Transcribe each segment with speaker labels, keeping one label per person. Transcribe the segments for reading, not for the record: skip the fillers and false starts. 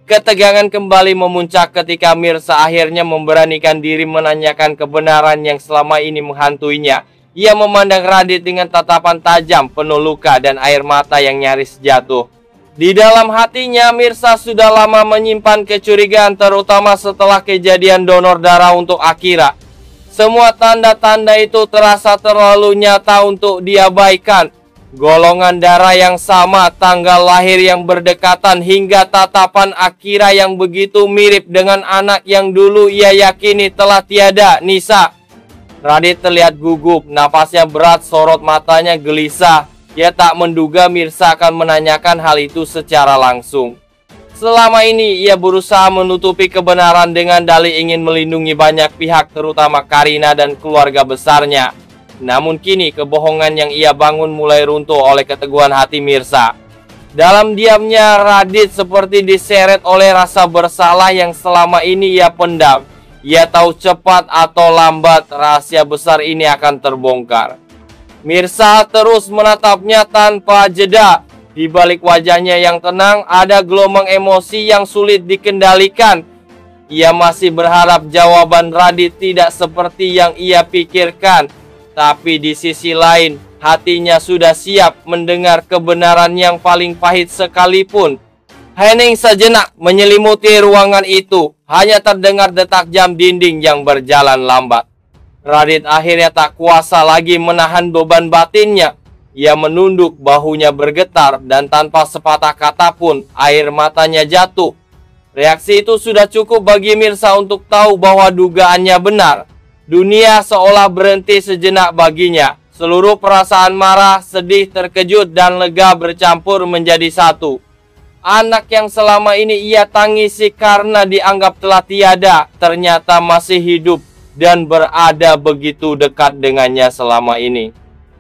Speaker 1: Ketegangan kembali memuncak ketika Mirsa akhirnya memberanikan diri menanyakan kebenaran yang selama ini menghantuinya. Ia memandang Radit dengan tatapan tajam, penuh luka dan air mata yang nyaris jatuh. Di dalam hatinya, Mirsa sudah lama menyimpan kecurigaan, terutama setelah kejadian donor darah untuk Akira. Semua tanda-tanda itu terasa terlalu nyata untuk diabaikan. Golongan darah yang sama, tanggal lahir yang berdekatan, hingga tatapan Akira yang begitu mirip dengan anak yang dulu ia yakini telah tiada, Nisa. Radit terlihat gugup, napasnya berat, sorot matanya gelisah. Ia tak menduga Mirsa akan menanyakan hal itu secara langsung. Selama ini ia berusaha menutupi kebenaran dengan dalih ingin melindungi banyak pihak, terutama Karina dan keluarga besarnya. Namun kini kebohongan yang ia bangun mulai runtuh oleh keteguhan hati Mirsa. Dalam diamnya, Radit seperti diseret oleh rasa bersalah yang selama ini ia pendam. Ia tahu cepat atau lambat rahasia besar ini akan terbongkar. Mirsa terus menatapnya tanpa jeda. Di balik wajahnya yang tenang ada gelombang emosi yang sulit dikendalikan. Ia masih berharap jawaban Radit tidak seperti yang ia pikirkan. Tapi di sisi lain, hatinya sudah siap mendengar kebenaran yang paling pahit sekalipun. Hening sejenak menyelimuti ruangan itu. Hanya terdengar detak jam dinding yang berjalan lambat. Radit akhirnya tak kuasa lagi menahan beban batinnya. Ia menunduk, bahunya bergetar, dan tanpa sepatah kata pun air matanya jatuh. Reaksi itu sudah cukup bagi Mirsa untuk tahu bahwa dugaannya benar. Dunia seolah berhenti sejenak baginya. Seluruh perasaan marah, sedih, terkejut, dan lega bercampur menjadi satu. Anak yang selama ini ia tangisi karena dianggap telah tiada, ternyata masih hidup dan berada begitu dekat dengannya selama ini.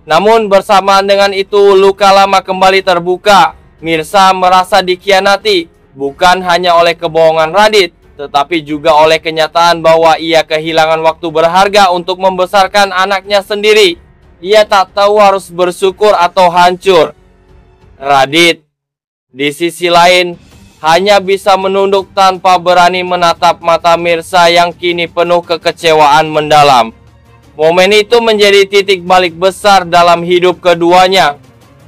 Speaker 1: Namun bersamaan dengan itu, luka lama kembali terbuka. Mirsa merasa dikhianati, bukan hanya oleh kebohongan Radit, tetapi juga oleh kenyataan bahwa ia kehilangan waktu berharga untuk membesarkan anaknya sendiri. Ia tak tahu harus bersyukur atau hancur. Radit, di sisi lain, hanya bisa menunduk tanpa berani menatap mata Mirsa yang kini penuh kekecewaan mendalam. Momen itu menjadi titik balik besar dalam hidup keduanya.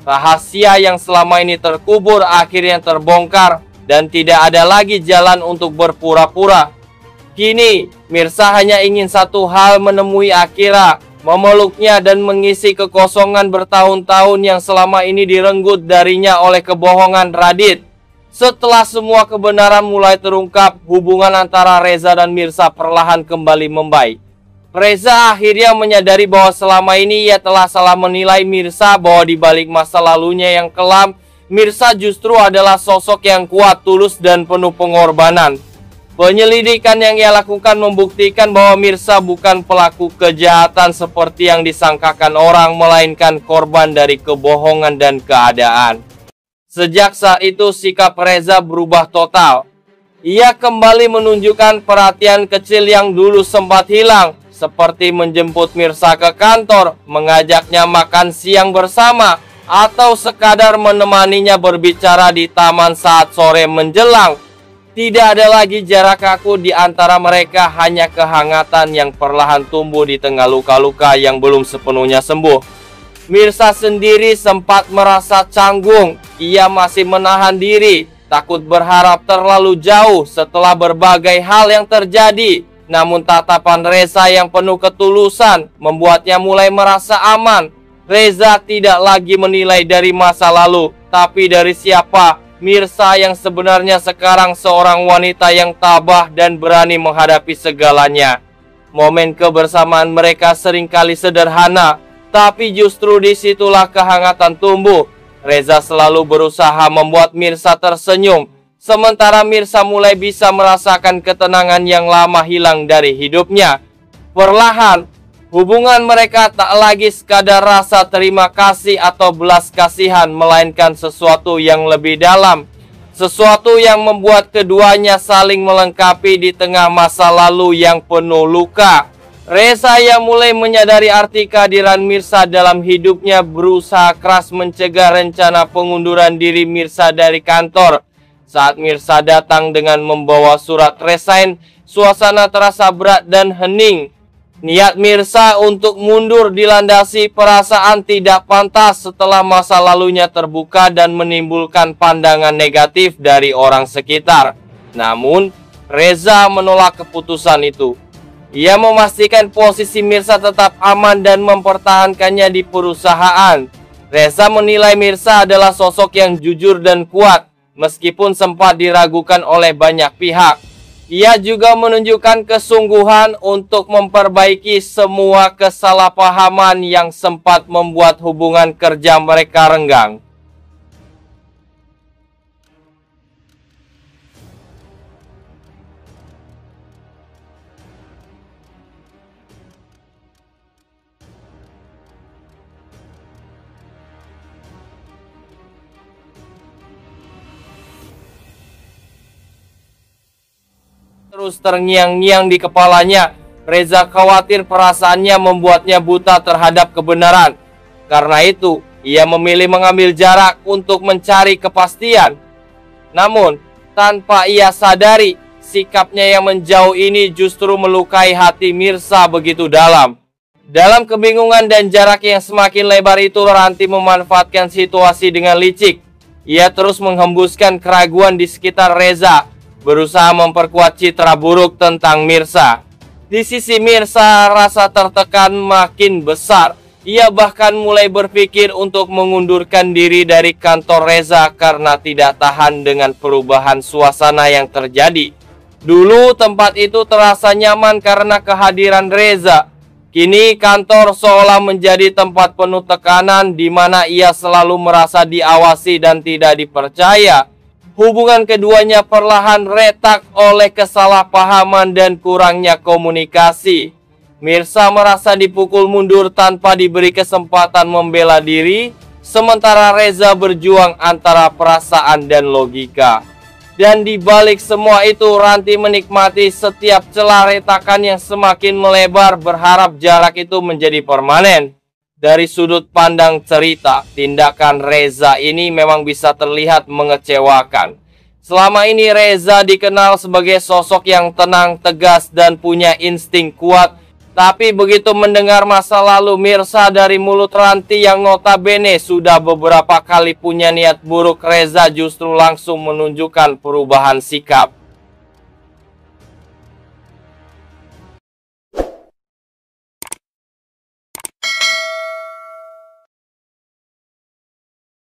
Speaker 1: Rahasia yang selama ini terkubur akhirnya terbongkar. Dan tidak ada lagi jalan untuk berpura-pura. Kini, Mirsa hanya ingin satu hal, menemui Akira, memeluknya dan mengisi kekosongan bertahun-tahun yang selama ini direnggut darinya oleh kebohongan Radit. Setelah semua kebenaran mulai terungkap, hubungan antara Reza dan Mirsa perlahan kembali membaik. Reza akhirnya menyadari bahwa selama ini ia telah salah menilai Mirsa, bahwa di balik masa lalunya yang kelam, Mirsa justru adalah sosok yang kuat, tulus, dan penuh pengorbanan. Penyelidikan yang ia lakukan membuktikan bahwa Mirsa bukan pelaku kejahatan seperti yang disangkakan orang, melainkan korban dari kebohongan dan keadaan. Sejak saat itu, sikap Reza berubah total. Ia kembali menunjukkan perhatian kecil yang dulu sempat hilang, seperti menjemput Mirsa ke kantor, mengajaknya makan siang bersama, atau sekadar menemaninya berbicara di taman saat sore menjelang. Tidak ada lagi jarak kaku di antara mereka, hanya kehangatan yang perlahan tumbuh di tengah luka-luka yang belum sepenuhnya sembuh. Mirsa sendiri sempat merasa canggung. Ia masih menahan diri, takut berharap terlalu jauh setelah berbagai hal yang terjadi. Namun tatapan Reza yang penuh ketulusan membuatnya mulai merasa aman. Reza tidak lagi menilai dari masa lalu, tapi dari siapa Mirsa yang sebenarnya sekarang, seorang wanita yang tabah dan berani menghadapi segalanya. Momen kebersamaan mereka seringkali sederhana, tapi justru disitulah kehangatan tumbuh. Reza selalu berusaha membuat Mirsa tersenyum, sementara Mirsa mulai bisa merasakan ketenangan yang lama hilang dari hidupnya. Perlahan, hubungan mereka tak lagi sekadar rasa terima kasih atau belas kasihan, melainkan sesuatu yang lebih dalam. Sesuatu yang membuat keduanya saling melengkapi di tengah masa lalu yang penuh luka. Reza yang mulai menyadari arti kehadiran Mirsa dalam hidupnya berusaha keras mencegah rencana pengunduran diri Mirsa dari kantor. Saat Mirsa datang dengan membawa surat resign, suasana terasa berat dan hening. Niat Mirsa untuk mundur dilandasi perasaan tidak pantas setelah masa lalunya terbuka dan menimbulkan pandangan negatif dari orang sekitar. Namun, Reza menolak keputusan itu. Ia memastikan posisi Mirsa tetap aman dan mempertahankannya di perusahaan. Reza menilai Mirsa adalah sosok yang jujur dan kuat, meskipun sempat diragukan oleh banyak pihak. Ia juga menunjukkan kesungguhan untuk memperbaiki semua kesalahpahaman yang sempat membuat hubungan kerja mereka renggang. Terus terngiang-ngiang di kepalanya. Reza khawatir perasaannya membuatnya buta terhadap kebenaran. Karena itu, ia memilih mengambil jarak untuk mencari kepastian. Namun, tanpa ia sadari, sikapnya yang menjauh ini justru melukai hati Mirsa begitu dalam. Dalam kebingungan dan jarak yang semakin lebar itu, Ranti memanfaatkan situasi dengan licik. Ia terus menghembuskan keraguan di sekitar Reza, berusaha memperkuat citra buruk tentang Mirsa. Di sisi Mirsa, rasa tertekan makin besar. Ia bahkan mulai berpikir untuk mengundurkan diri dari kantor Reza karena tidak tahan dengan perubahan suasana yang terjadi. Dulu tempat itu terasa nyaman karena kehadiran Reza. Kini kantor seolah menjadi tempat penuh tekanan di mana ia selalu merasa diawasi dan tidak dipercaya. Hubungan keduanya perlahan retak oleh kesalahpahaman dan kurangnya komunikasi. Mirsa merasa dipukul mundur tanpa diberi kesempatan membela diri, sementara Reza berjuang antara perasaan dan logika. Dan di balik semua itu, Ranti menikmati setiap celah retakan yang semakin melebar, berharap jarak itu menjadi permanen. Dari sudut pandang cerita, tindakan Reza ini memang bisa terlihat mengecewakan. Selama ini Reza dikenal sebagai sosok yang tenang, tegas, dan punya insting kuat. Tapi begitu mendengar masa lalu Mirsa dari mulut Ranti yang notabene sudah beberapa kali punya niat buruk, Reza justru langsung menunjukkan perubahan sikap.